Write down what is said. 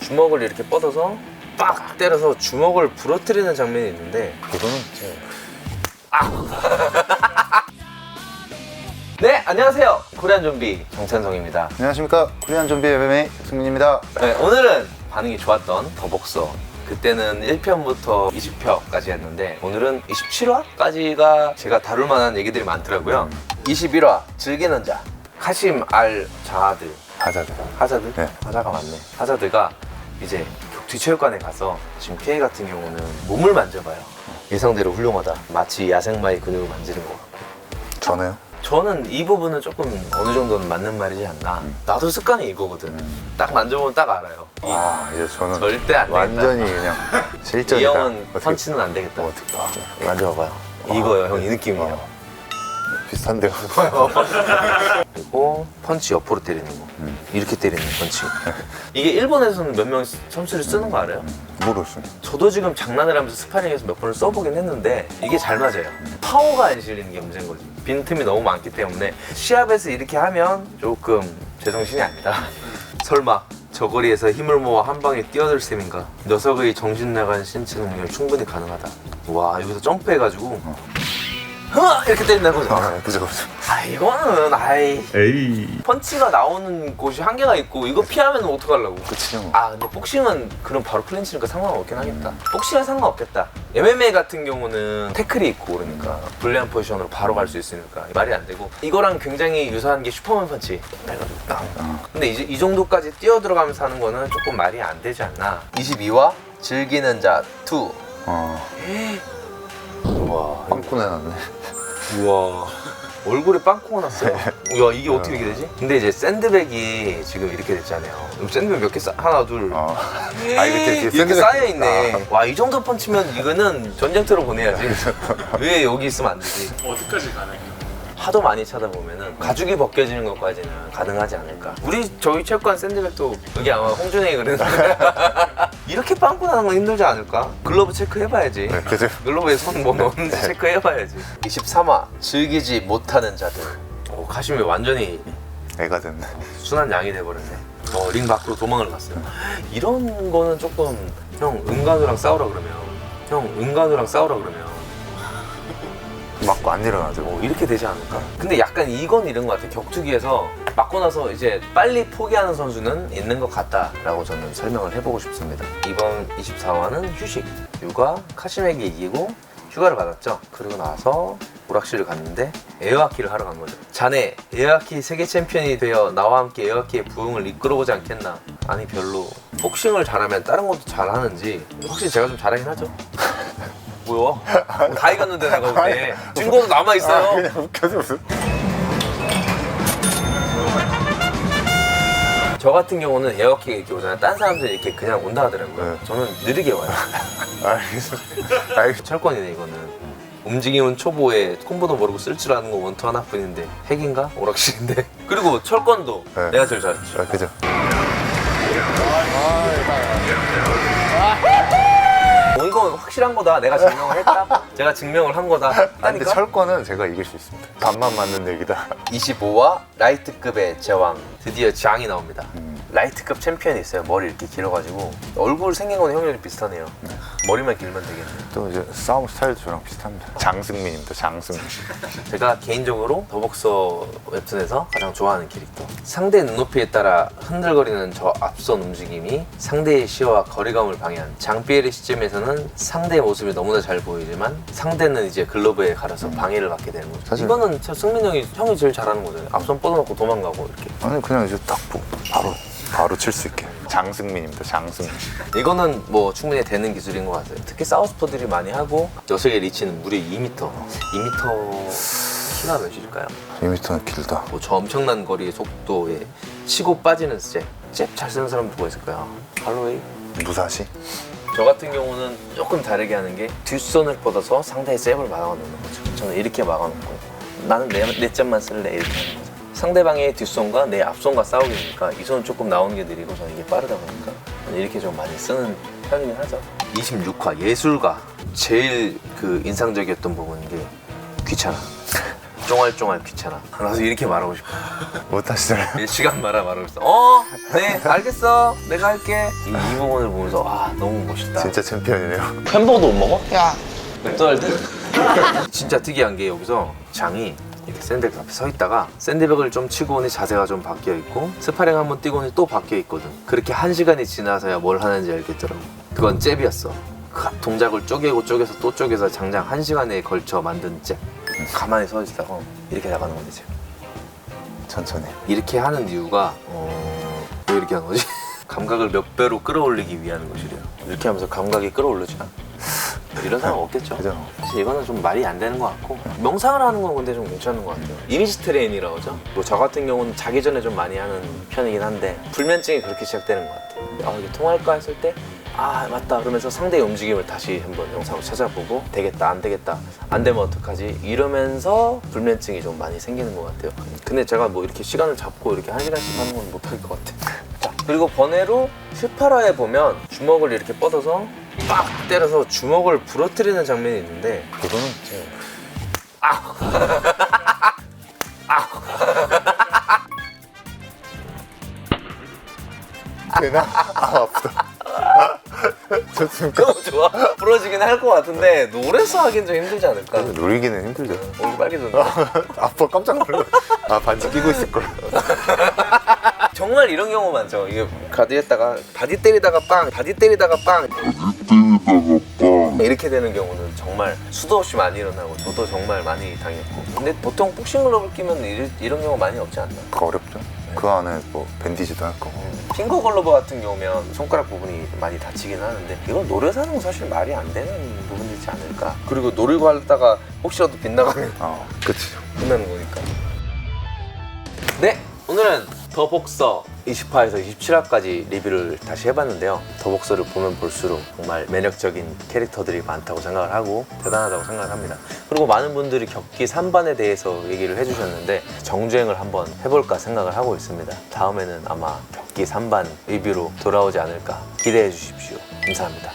주먹을 이렇게 뻗어서 빡 때려서 주먹을 부러뜨리는 장면이 있는데 그거는 네, 안녕하세요. 코리안 좀비 정찬성입니다. 안녕하십니까. 코리안 좀비 MMA 승민입니다. 네, 오늘은 반응이 좋았던 더복서, 그때는 1편부터 20편까지 했는데 오늘은 27화까지가 제가 다룰 만한 얘기들이 많더라고요. 21화 즐기는 자, 카심 알 자하드. 하자드? 네. 하자가 맞네. 하자드가 이제 격투체육관에 가서 지금 K 같은 경우는 몸을 만져봐요. 예상대로 훌륭하다. 마치 야생마의 근육을 만지는 것 같고. 저는요? 저는 이 부분은 조금 어느 정도는 맞는 말이지 않나. 나도 습관이 이거거든. 딱 만져보면 딱 알아요. 아, 이제 저는 절대 안 되겠다. 완전히 그냥 실전이다. 이 형은 어떻게- 펀치는 안 되겠다. 어떻게 만져봐봐요. 이거예요, 형. 이 느낌이에요. 비슷한데요? 그리고 펀치 옆으로 때리는 거. 이렇게 때리는 펀치. 이게 일본에서는 몇 명 선수를 쓰는 거 알아요? 모르겠어요. 저도 지금 장난을 하면서 스파링에서 몇 번을 써보긴 했는데 이게 잘 맞아요. 파워가 안 실리는 게 문제인 거지. 빈틈이 너무 많기 때문에 시합에서 이렇게 하면 조금 제정신이 아니다. 설마 저 거리에서 힘을 모아 한 방에 뛰어들 셈인가? 녀석의 정신 나간 신체 능력이 충분히 가능하다. 와, 여기서 점프해가지고 이렇게 때린다는 거죠. 아, 그죠. 이거는 에이. 펀치가 나오는 곳이 한계가 있고 이거 피하면 어떡하려고. 그치요. 근데 복싱은 그럼 바로 클린치니까 상관없긴 하겠다. 복싱은 상관없겠다. MMA 같은 경우는 태클이 있고 그러니까 불리한 포지션으로 바로 갈 수 있으니까 말이 안 되고, 이거랑 굉장히 유사한 게 슈퍼맨 펀치 해가지고 딱. 근데 이제 이 정도까지 뛰어 들어가면서 하는 거는 조금 말이 안 되지 않나. 22화 즐기는 자 2. 우와, 빵꾸 내놨네. 우와, 얼굴에 빵꾸가 났어요. 우와, 이게 어떻게 이렇게 되지? 근데 이제 샌드백이 지금 이렇게 됐잖아요. 그럼 샌드백 몇 개 하나, 둘. 이거 되게 이렇게 샌드백 쌓여있네. 와, 이 정도 펀치면 이거는 전쟁터로 보내야지. 왜 여기 있으면 안 되지? 어디까지 가능해요? 하도 많이 찾아보면은 가죽이 벗겨지는 것까지는 가능하지 않을까. 우리 저희 체육관 샌드백도 여기 아마 홍준영이 그랬는데 이렇게 빵꾸 나는 건 힘들지 않을까? 글러브 체크해봐야지. 네, 그죠. 글러브에 손 뭐 넣는지 체크해봐야지. 23화 즐기지 못하는 자들. 카심이 완전히 애가 됐네. 순한 양이 돼버렸네. 링 밖으로 도망을 갔어요. 이런 거는 조금 형 은간우랑 싸우라 그러면 맞고 안 일어나죠. 이렇게 되지 않을까? 근데 약간 이건 이런 것 같아. 격투기에서 맞고 나서 이제 빨리 포기하는 선수는 있는 것 같다라고 저는 설명을 해보고 싶습니다. 이번 24화는 휴식, 육아, 카심에게 이기고 휴가를 받았죠. 그리고 나서 오락실을 갔는데 에어하키를 하러 간 거죠. 자네 에어하키 세계 챔피언이 되어 나와 함께 에어하키의 부흥을 이끌어보지 않겠나? 아니, 별로. 복싱을 잘하면 다른 것도 잘하는지 확실히 제가 좀 잘하긴 하죠. 뭐야? 다 익었는데 내가 그때 증거도 남아있어요. 그냥 웃겨서 무슨. 저 같은 경우는 에어하키가 이렇게 오잖아요. 딴 사람들이 이렇게 그냥 온다 하더라고요. 네. 저는 느리게 와요. 알겠어. 철권이네 이거는. 움직임은 초보에 콤보도 모르고 쓸 줄 아는 거 원투 하나뿐인데 핵인가? 오락실인데. 그리고 철권도 네. 내가 제일 잘했죠. 그죠. 이건 확실한 거다. 내가 증명을 했다. 제가 증명을 한 거다. 근데 하니까 철권은 제가 이길 수 있습니다. 반만 맞는 얘기다. 25화 라이트급의 제왕, 드디어 장이 나옵니다. 라이트급 챔피언이 있어요. 머리 이렇게 길어가지고 얼굴 생긴 건 형이랑 비슷하네요. 머리만 길면 되겠네. 또 이제 싸움 스타일도 저랑 비슷합니다. 장승민입니다. 장승민. 제가 개인적으로 더복서 웹툰에서 가장 좋아하는 캐릭터. 상대 눈높이에 따라 흔들거리는 저 앞선 움직임이 상대의 시야와 거리감을 방해한 장비엘의 시점에서는 상대의 모습이 너무나 잘 보이지만 상대는 이제 글러브에 가려서 방해를 받게 되는 거죠. 사실- 이거는 저 승민 형이 제일 잘하는 거잖아요. 앞선 뻗어놓고 도망가고 이렇게. 아니 그냥 이제 딱 보고 바로 칠 수 있게. 장승민입니다. 장승민. 이거는 뭐 충분히 되는 기술인 것 같아요. 특히 사우스포들이 많이 하고 녀석의 리치는 무려 2m. 2m 키가 몇일까요? 2m는 길다. 뭐 저 엄청난 거리의 속도에 치고 빠지는 잽 잘 쓰는 사람 누가 있을까요? 할로웨이? 무사시? 저 같은 경우는 조금 다르게 하는 게 뒷손을 뻗어서 상대의 잽을 막아놓는 거죠. 저는 이렇게 막아놓고 나는 내 잽만 쓸래 이렇게 하는 거죠. 상대방의 뒷손과 내 앞손과 싸우기니까 이 손은 조금 나오는 게 느리고 저는 이게 빠르다 보니까 저는 이렇게 좀 많이 쓰는 편이긴 하죠. 26화 예술가 제일 그 인상적이었던 부분인 게 귀찮아. 쫑알쫑알 귀찮아. 나도 이렇게 말하고 싶어. 못하시잖아요. 시간 말하고 있어. 네, 알겠어. 내가 할게. 이 부분을 보면서 와, 너무 멋있다. 진짜 챔피언이네요. 햄버거도 못 먹어? 야. 맥도날드? 진짜 특이한 게 여기서 장이 이렇게 샌드백 앞에 서 있다가 샌드백을 좀 치고 오니 자세가 좀 바뀌어 있고 스파링 한번 뛰고 오니 또 바뀌어 있거든. 그렇게 1시간이 지나서야 뭘 하는지 알겠더라고. 그건 잽이었어. 그 동작을 쪼개서 또 쪼개서 장장 1시간에 걸쳐 만든 잽. 가만히 서 있다가 이렇게 나가는 건데 잽. 천천히. 이렇게 하는 이유가 왜 이렇게 하는 거지? 감각을 몇 배로 끌어올리기 위한 것이래요. 이렇게 하면서 감각이 끌어올르지나? 이런 사람 없겠죠. 그죠. 사실 이거는 좀 말이 안 되는 것 같고 명상을 하는 건 근데 좀 괜찮은 것 같아요. 이미지 트레인이라고 하죠. 뭐 저 같은 경우는 자기 전에 좀 많이 하는 편이긴 한데 불면증이 그렇게 시작되는 것 같아요. 이게 통할까 했을 때 맞다 그러면서 상대의 움직임을 다시 한번 영상을 찾아보고 되겠다 안 되겠다 안 되면 어떡하지 이러면서 불면증이 좀 많이 생기는 것 같아요. 근데 제가 뭐 이렇게 시간을 잡고 이렇게 1시간씩 하는 건 못할 것 같아요. 자, 그리고 번외로 슈퍼라에 보면 주먹을 이렇게 뻗어서 빡 때려서 주먹을 부러뜨리는 장면이 있는데 그거는 되나? 아프다. 좋습니까? 너무 좋아. 부러지긴 할 것 같은데 노래서 하긴 좀 힘들지 않을까? 누리기는 힘들죠. 얼굴 빨개졌네. 아빠 깜짝 놀라. 반지 끼고 있을 걸. 정말 이런 경우 많죠. 이게 가드했다가 바디 때리다가 빵, 바디 때리다가 빵 이렇게 되는 경우는 정말 수도 없이 많이 일어나고 저도 정말 많이 당했고. 근데 보통 복싱 글러브를 끼면 이런 경우 많이 없지 않나? 그거 어렵죠. 그 안에 뭐 밴디지도 할 거고. 핑거 글러브 같은 경우면 손가락 부분이 많이 다치긴 하는데 이건 노래에서 하는 건 사실 말이 안 되는 부분이지 않을까. 그리고 노리고 하다가 혹시라도 빗나가면 그치. 끝나는 거니까. 네, 오늘은 더 복서 20화에서 27화까지 리뷰를 다시 해봤는데요. 더 복서를 보면 볼수록 정말 매력적인 캐릭터들이 많다고 생각을 하고 대단하다고 생각을 합니다. 그리고 많은 분들이 격기 3반에 대해서 얘기를 해주셨는데 정주행을 한번 해볼까 생각을 하고 있습니다. 다음에는 아마 격기 3반 리뷰로 돌아오지 않을까 기대해 주십시오. 감사합니다.